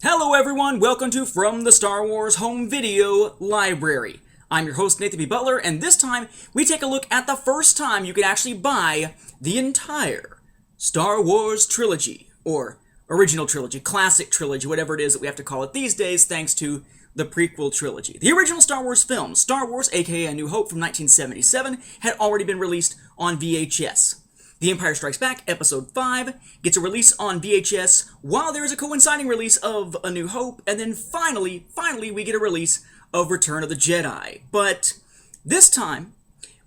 Hello everyone, welcome to From the Star Wars Home Video Library. I'm your host Nathan B. Butler, and this time we take a look at the first time you could actually buy the entire Star Wars trilogy, or original trilogy, classic trilogy, whatever it is that we have to call it these days, thanks to the prequel trilogy. The original Star Wars film, Star Wars aka A New Hope from 1977, had already been released on VHS. The Empire Strikes Back, Episode 5, gets a release on VHS, while there is a coinciding release of A New Hope, and then finally, we get a release of Return of the Jedi. But this time,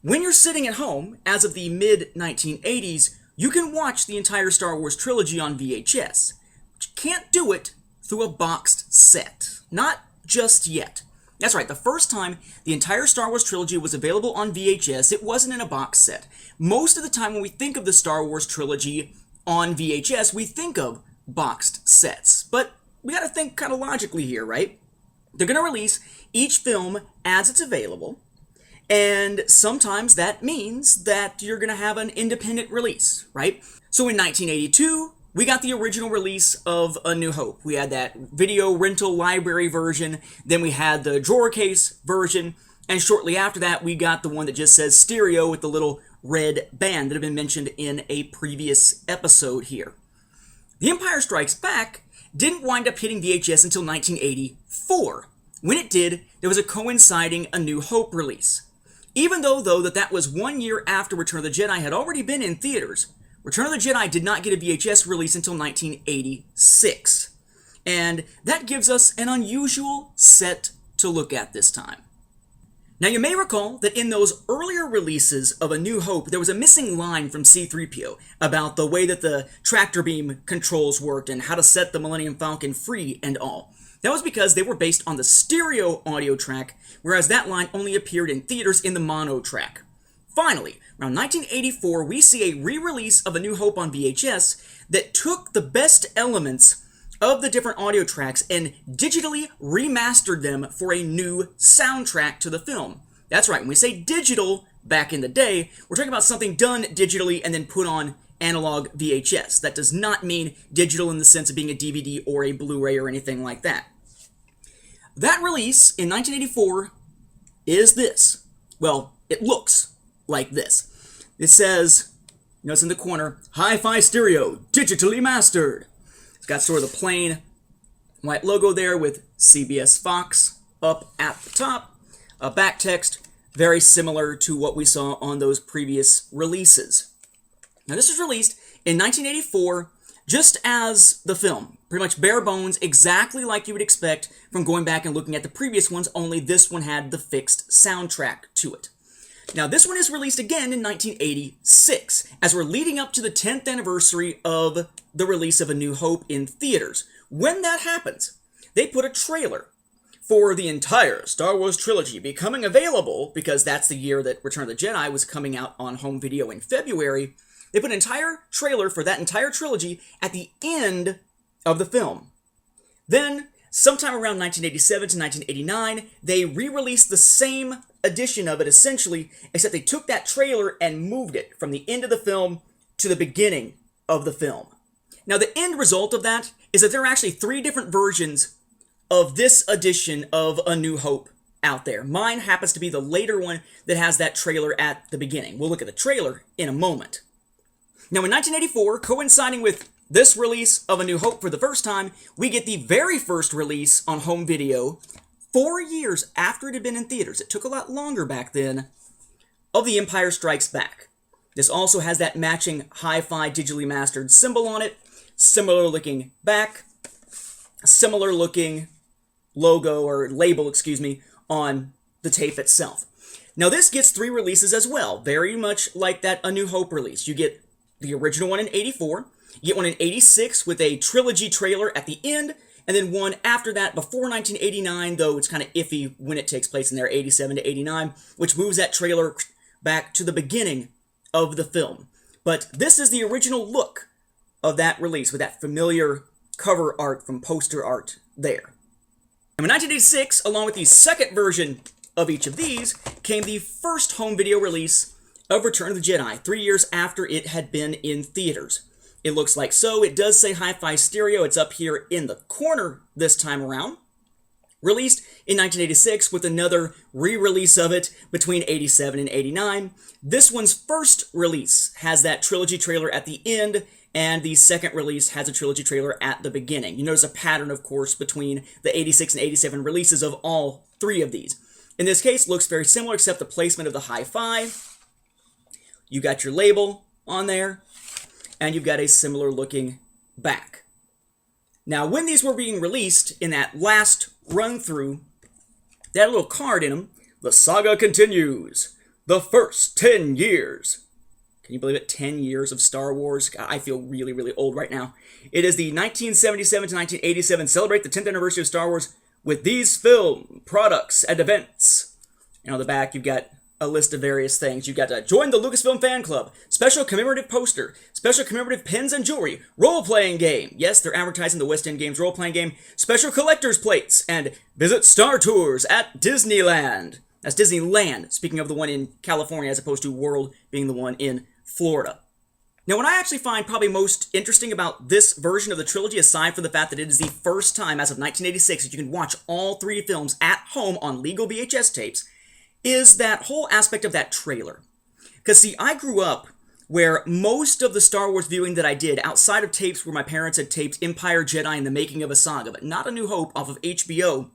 when you're sitting at home, as of the mid-1980s, you can watch the entire Star Wars trilogy on VHS. But you can't do it through a boxed set. Not just yet. That's right, the first time the entire Star Wars trilogy was available on VHS, it wasn't in a box set. Most of the time when we think of the Star Wars trilogy on VHS, we think of boxed sets. But we gotta think kind of logically here, right? They're gonna release each film as it's available, and sometimes that means that you're gonna have an independent release, right? So in 1982, we got the original release of A New Hope. We had that video rental library version, then we had the drawer case version, and shortly after that, we got the one that just says stereo with the little red band that had been mentioned in a previous episode here. The Empire Strikes Back didn't wind up hitting VHS until 1984. When it did, there was a coinciding A New Hope release. Even though that was 1 year after Return of the Jedi had already been in theaters, Return of the Jedi did not get a VHS release until 1986. And that gives us an unusual set to look at this time. Now you may recall that in those earlier releases of A New Hope, there was a missing line from C-3PO about the way that the tractor beam controls worked and how to set the Millennium Falcon free and all. That was because they were based on the stereo audio track, whereas that line only appeared in theaters in the mono track. Finally, around 1984, we see a re-release of A New Hope on VHS that took the best elements of the different audio tracks and digitally remastered them for a new soundtrack to the film. That's right, when we say digital back in the day, we're talking about something done digitally and then put on analog VHS. That does not mean digital in the sense of being a DVD or a Blu-ray or anything like that. That release in 1984 is this. Well, it looks like this. It says, notice in the corner, Hi-Fi Stereo, digitally mastered. It's got sort of the plain white logo there with CBS Fox up at the top. A back text, very similar to what we saw on those previous releases. Now this was released in 1984, just as the film. Pretty much bare bones, exactly like you would expect from going back and looking at the previous ones, only this one had the fixed soundtrack to it. Now, this one is released again in 1986, as we're leading up to the 10th anniversary of the release of A New Hope in theaters. When that happens, they put a trailer for the entire Star Wars trilogy becoming available, because that's the year that Return of the Jedi was coming out on home video in February. They put an entire trailer for that entire trilogy at the end of the film. Then, sometime around 1987 to 1989, they re-released the same edition of it, essentially, except they took that trailer and moved it from the end of the film to the beginning of the film. Now, the end result of that is that there are actually 3 different versions of this edition of A New Hope out there. Mine happens to be the later one that has that trailer at the beginning. We'll look at the trailer in a moment. Now, in 1984, coinciding with this release of A New Hope for the first time, we get the very first release on home video 4 years after it had been in theaters. It took a lot longer back then, of The Empire Strikes Back. This also has that matching hi-fi digitally mastered symbol on it, similar looking back, similar looking logo or label, on the tape itself. Now this gets 3 releases as well, very much like that A New Hope release. You get the original one in 84, you get one in 86 with a trilogy trailer at the end, and then one after that before 1989, though it's kind of iffy when it takes place in there, 87 to 89, which moves that trailer back to the beginning of the film. But this is the original look of that release with that familiar cover art from poster art there. And in 1986, along with the second version of each of these, came the first home video release of Return of the Jedi, 3 years after it had been in theaters. It looks like so. It does say Hi-Fi Stereo. It's up here in the corner this time around. Released in 1986 with another re-release of it between 87 and 89. This one's first release has that trilogy trailer at the end, and the second release has a trilogy trailer at the beginning. You notice a pattern, of course, between the 86 and 87 releases of all three of these. In this case, looks very similar except the placement of the hi-fi. You got your label on there, and you've got a similar looking back. Now, when these were being released in that last run-through, they had a little card in them. The saga continues. The first 10 years. Can you believe it? 10 years of Star Wars. God, I feel really, really old right now. It is the 1977 to 1987. Celebrate the 10th anniversary of Star Wars with these film products and events. And on the back, you've got a list of various things. You've got to join the Lucasfilm Fan Club, special commemorative poster, special commemorative pins and jewelry, role-playing game. Yes, they're advertising the West End Games role-playing game, special collector's plates, and visit Star Tours at Disneyland. That's Disneyland, speaking of the one in California as opposed to World being the one in Florida. Now, what I actually find probably most interesting about this version of the trilogy, aside from the fact that it is the first time as of 1986 that you can watch all three films at home on legal VHS tapes, is that whole aspect of that trailer. Because, see, I grew up where most of the Star Wars viewing that I did, outside of tapes where my parents had taped Empire, Jedi, and the Making of a Saga, but not A New Hope off of HBO,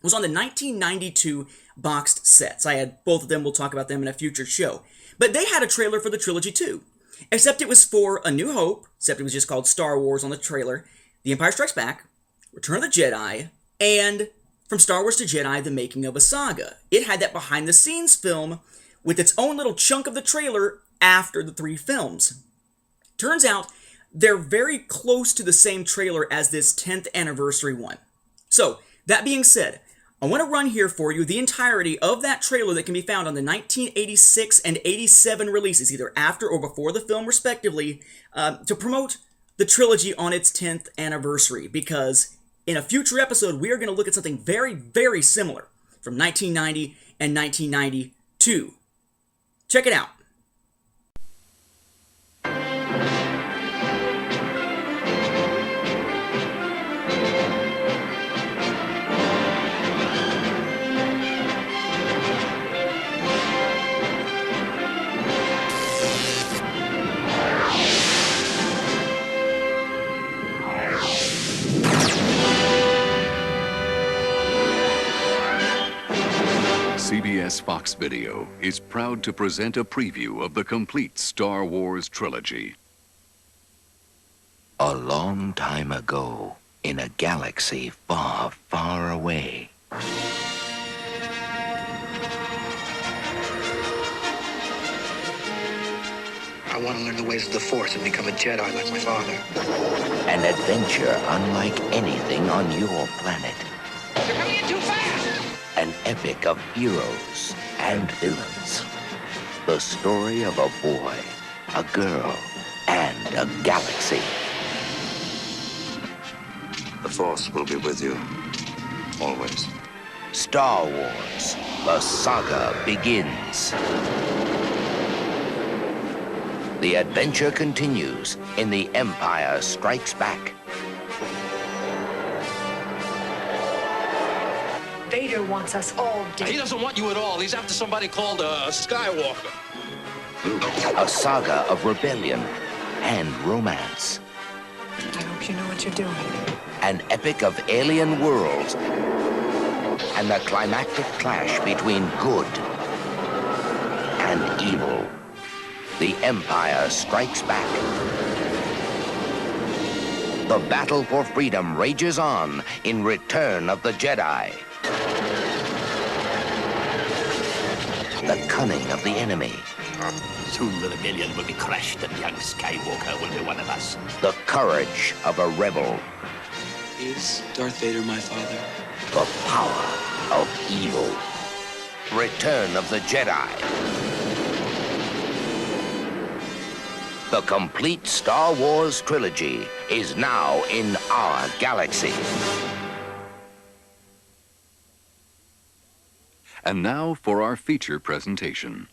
was on the 1992 boxed sets. I had both of them. We'll talk about them in a future show. But they had a trailer for the trilogy too. Except it was for A New Hope, except it was just called Star Wars on the trailer, The Empire Strikes Back, Return of the Jedi, and From Star Wars to Jedi, The Making of a Saga. It had that behind-the-scenes film with its own little chunk of the trailer after the three films. Turns out, they're very close to the same trailer as this 10th anniversary one. So, that being said, I want to run here for you the entirety of that trailer that can be found on the 1986 and 87 releases, either after or before the film, respectively, to promote the trilogy on its 10th anniversary, because in a future episode, we are going to look at something very, very similar from 1990 and 1992. Check it out. CBS Fox Video is proud to present a preview of the complete Star Wars trilogy. A long time ago, in a galaxy far, far away. I want to learn the ways of the Force and become a Jedi like my father. An adventure unlike anything on your planet. You're coming in too fast! An epic of heroes and villains. The story of a boy, a girl, and a galaxy. The Force will be with you, always. Star Wars, the saga begins. The adventure continues in The Empire Strikes Back. Vader wants us all He dead. doesn't want you at all. He's after somebody called Skywalker. A saga of rebellion and romance. I hope you know what you're doing. An epic of alien worlds and the climactic clash between good and evil. The Empire Strikes Back. The battle for freedom rages on in Return of the Jedi. The cunning of the enemy. Soon the rebellion will be crushed and young Skywalker will be one of us. The courage of a rebel. Is Darth Vader my father? The power of evil. Return of the Jedi. The complete Star Wars trilogy is now in our galaxy. And now for our feature presentation.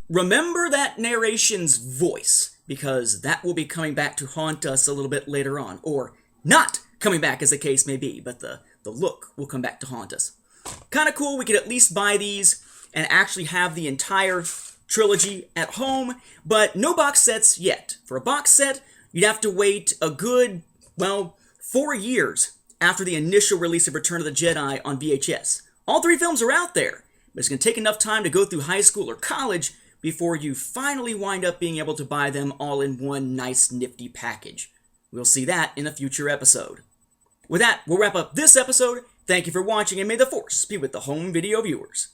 remember that narration's voice, because that will be coming back to haunt us a little bit later on, or not coming back as the case may be, but the look will come back to haunt us. Kind of cool, we could at least buy these and actually have the entire trilogy at home, but no box sets yet. For a box set, you'd have to wait a good, 4 years after the initial release of Return of the Jedi on VHS. All 3 films are out there, but it's going to take enough time to go through high school or college before you finally wind up being able to buy them all in one nice nifty package. We'll see that in a future episode. With that, we'll wrap up this episode. Thank you for watching, and may the Force be with the home video viewers.